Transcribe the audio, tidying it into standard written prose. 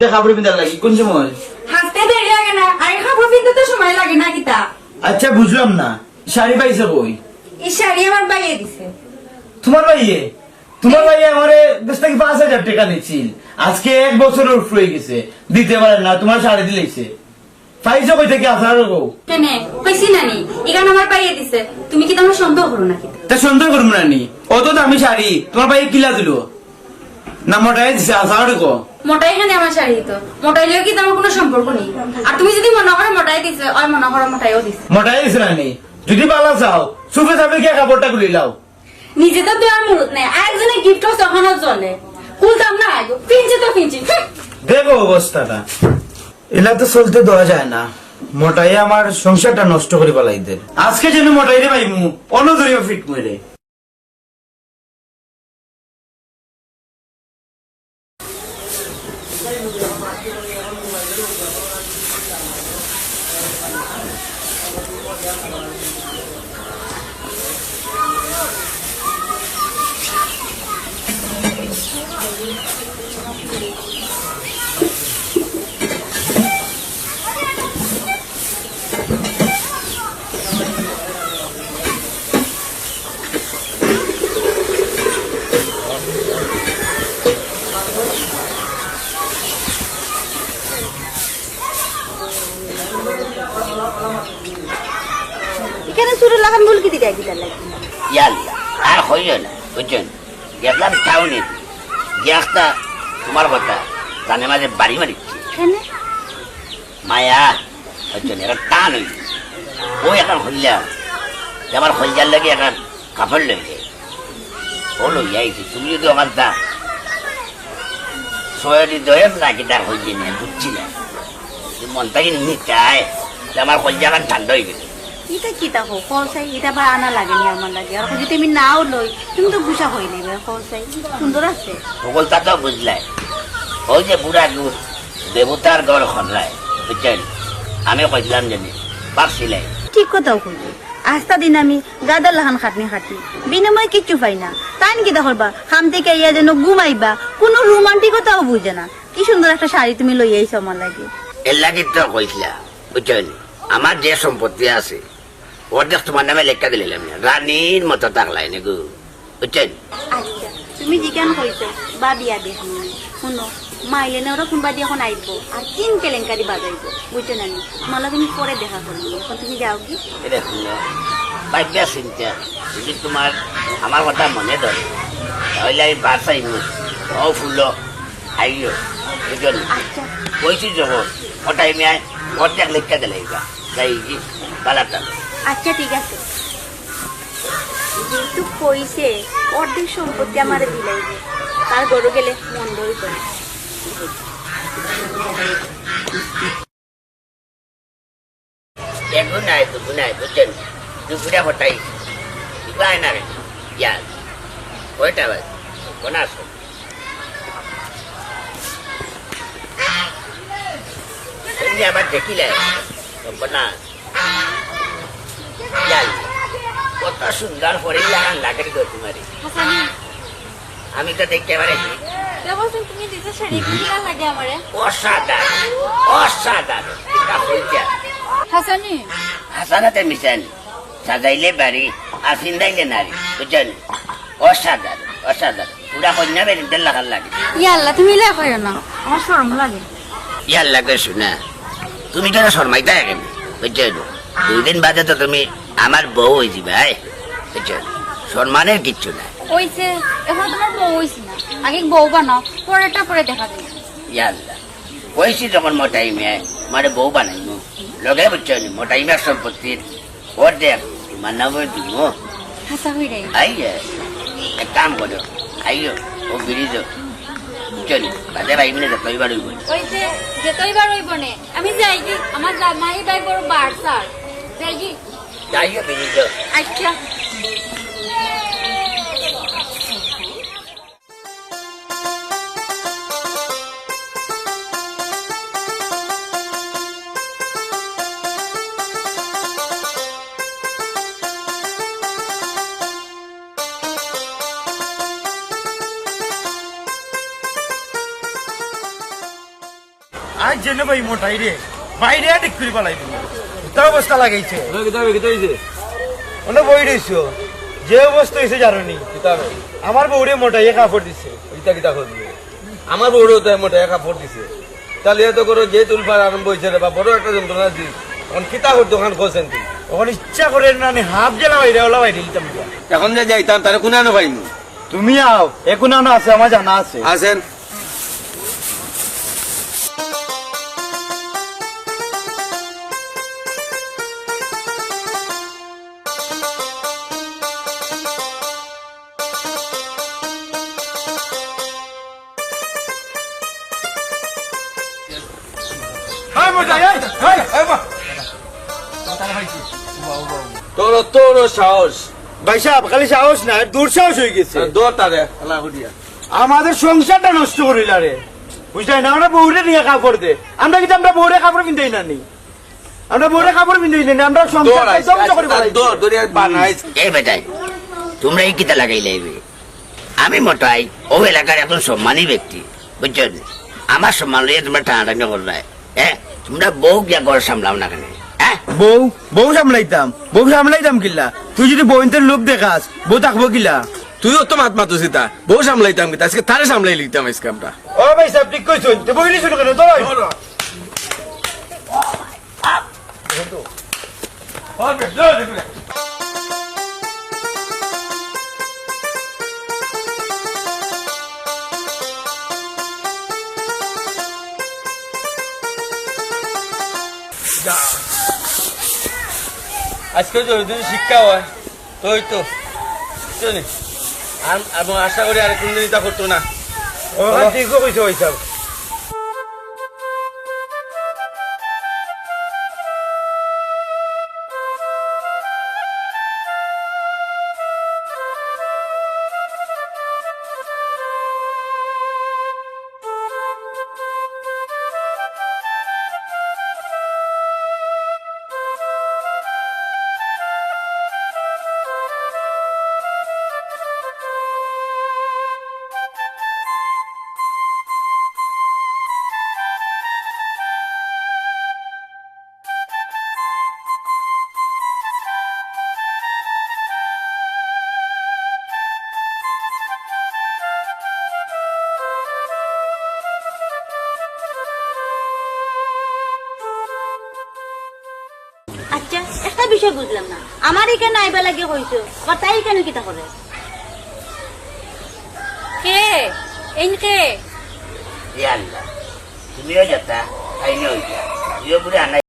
কাপড় পিন্ধার লাগি কোন সময়? হাসতে দেরি লাগে না, আরে কাপড় পিনতে তো সময় লাগে না কিতা? আচ্ছা বুঝলাম না, শাড়ি পাইছে কই? এই শাড়ি আমার বাইয়ে দিছে। তোমার ভাইয়ে? তোমার ভাইয়ে আমারে দেশ থেকে 5,000 টাকা নিচ্ছিল, আজকে 1 বছর উঠ হয়ে গেছে, দিতে পারে না, তোমার শাড়ি দিলেছে। পাইছো কই থেকে আপনার গো? কেনে কইছি নানি এখানে আমার বাইয়ে দিছে, তুমি কি তোমার সন্দেহ করো না কিতা? তা সুন্দর করবো না নি, অত দামি শাড়ি তোমার ভাইয়ে কিলা দিল না? মোটাই দিছে আসার গো। মোটাই এখানে আমার শাড়ি তো মোটাই লিও কি তোমার কোনো সম্পর্ক নেই। আর তুমি যদি মনে করো মোটাই দিছে, ওই মনে করো মোটাইও দিছে। মোটাই দিছে না নি? যদি পালা চাও সুফে সাফে গিয়ে কাপড়টা খুলে লাও। নিজে তো দেওয়ার মুরত নেই, আরেকজনের গিফট তখনও চলে, কুলতাম না আগে পিনছে তো পিনছি। দেখো অবস্থাটা, এলা তো চলতে দেওয়া যায় না। মোটাই আমার সংসারটা নষ্ট করে পালাইদের। আজকে যেন মোটাই রে ভাইমু অন্য ধরিও ফিট মেরে। এখানে সুরে লাগান বল কি দিতে গিলা লাগি ইয়াল্লা আর হইও না বুঝছেন, গেলাম টাউনে গিয়াটা তোমার কথা জানে মাঝে বাড়ি মারিচ্ছি কেনে মায়া বুঝছেন, এটা টান হইল ও এখন হইলাম আমার হইয়ার লাগে এখন কাপড় লইলে ও লইয়া আইছি। তুমি যদি আমার দা সয়ারি দয়েম নাকি তার হইয়ে নিয়ে বুঝছি না, মনটাকে নিচায় আমার হইয়া এখন ঠান্ডা হয়ে গেছে। এটা কি তা হো কলসাই এটা বা আনা লাগেনি আমার লাগে, আর যদি তুমি নাও লই তুমি তো গুছা হয়ে নেবে। কলসাই সুন্দর আছে, সকলটা তো বুঝলাই, ওই যে বুড়া গুড় দেবতার গড় খনলাই বুঝছেন, আমি কইলাম জানি পারছিলাই। ঠিক কথাও কইবে। আস্তা দিন আমি গাদার লাহান খাটনি খাটি বিনিময় কিচ্ছু পাই না, তাই নাকি দেখবা খাম থেকে ইয়া যেন ঘুমাইবা, কোনো রোমান্টিকতাও বুঝে না। কি সুন্দর একটা শাড়ি তুমি লই আইছো আমার লাগে। এর লাগে তো কইছিলা বুঝছেন, আমার যে সম্পত্তি আছে অর্ধেক তোমার নামে লেখা দিলাম না, রানীর মতো থাকলাই না গো বুঝছেন। আচ্ছা তুমি জিজ্ঞান কইছো বা বিয়া দিয়ে শুনো মাইলে না ওরা কোনবা দিয়ে এখন আইব আর কিন কেলেঙ্কারি বাজাইবো বুঝছো না, মালা তুমি পরে দেখা করবো, এখন তুমি যাও কি। এটা শুনো বাচ্চা চিন্তা, যদি তোমার আমার কথা মনে ধরে তাহলে আমি বাসাই ও ফুলো আইও বুঝছেন। আচ্ছা কইছি যখন ওটাই মেয়ে অর্ধেক লেখা দিলাইবা যাই পালাটা। আচ্ছা ঠিক আছে, যেহেতু কইছে অর্ধেক সম্পত্তি আমার দিলাইবে, তার গরু গেলে মন্দই করে। এখন নাই তো গুনাই বুঝছেন, দুপুরে হটাই ইবাই না রে ইয়ার কয়টা বাজ কোন আসো তুমি আবার দেখিলে বনা ইয়ার কত সুন্দর করে লাগান লাগে গো তোমারে। আমি তো দেখতে পারি তুমি দিতে শাড়ি কিলা লাগে আমারে অসাধারণ অসাধারণ এটা হইতে হাসানি হাসানাতে মিশান সাজাইলে বাড়ি আর চিন্তাইলে নারী বুঝছেন। অসাধারণ অসাধারণ পুরা কন্যা বেরিতে লাগার লাগে। ইয়া আল্লাহ তুমি লা কইও না, আমার শরম লাগে। ইয়ার লাগে শোনা, তুমি কেন শর্মাইতে গেল বুঝছেন, 2 দিন বাদে তো তুমি আমার বউ হয়ে যাবে বুঝছেন, সম্মানের কিচ্ছু নাই। ওইছে এখন তোমার বউ হইছে না, আগে বউ বানাও পরেরটা পরে দেখা যাবে। ইয়াল্লা কইছি যখন মোটাই মেয়ে মানে বউ বানাইমু লগে বুঝছেন, মোটাই মেয়ের সম্পত্তির অর্ধেক তোমার নামে দিব। হাসা হই রে আইয়ে এক কাম করো আইও ও ব্রিজ বুঝছেন, বাদে ভাই মিলে তো কইবার হইব। ওইছে যেতই বার হইব নে আমি যাই কি, আমার জামাই ভাই বড় বাড়সার যাই কি। যাইও ব্রিজ। আচ্ছা আজ জেনে ভাই মোটাই রে বাইরে ঠিক করে পালাই দিল তার অবস্থা লাগাইছে বই রইছো যে অবস্থা হয়েছে জানো নি আমার বউরে মোটাই কাপড় দিছে আমার বড় মোটা কাপড় দিছে তাহলে এত করো যে তুলবার আরম্ভ হয়েছে রে বা বড় একটা যন্ত্রণা দিস এখন কিতাবের দোকান খোঁজেন তুই ওখানে ইচ্ছা করে না হাফ জেলা বাইরে ওলা বাইরে দিতাম এখন যে যাইতাম তারা কোন আনো পাইনি তুমি আও এখন আনো আছে আমার জানা আছে আসেন তোর তোর সাহস ভাই সাহেব খালি সাহস না দুঃসাহস হয়ে গেছে দৌড়তারে আল্লাহ হুডিয়া আমাদের সংসারটা নষ্ট করিল রে বুঝলাই না আমরা বউরে নিয়ে কাপড় দে আমরা কিন্তু আমরা বউরে কাপড় কিনতেই না নি আমরা বউরে কাপড় কিনতেই না আমরা সংসার ধ্বংস করে ফেলাইছি। এই বেটাই তোমরা এই কিতা লাগাই লাইবে আমি মোটাই ও এলাকার এখন সম্মানী ব্যক্তি বুঝছেন আমার সম্মান লইয়ে তোমরা টানাটানি করবে হ্যাঁ তোমরা বউ গিয়া ঘর সামলাও না কেন হ্যাঁ বউ সামলাইতাম কিল্লা তুই যদি বউদের লোক দেখাস বউ থাকবো কিলা তুইও তো মাত মাতো সীতা বউ সামলাইতাম কিন্তু আজকে তারে সামলাই লিখতাম আজকে আমরা ও ভাই সাহেব ঠিক কইছেন তো বইলি শুরু কেন তো আজকে যদি শিক্ষা হয় তো ওই তো শুনি আমি আশা করি আর কোনদিন তা করতো না ও ঠিক কইছো ভাই সাহেব আচ্ছা একটা বিষয় বুঝলাম না আমার এখানে আইবা লাগে হইছো আবার তাই কেন কিতা করে কে এই কে আল্লাহ তুমিও যেতা আইনে হইতা তুইও পুরে আনা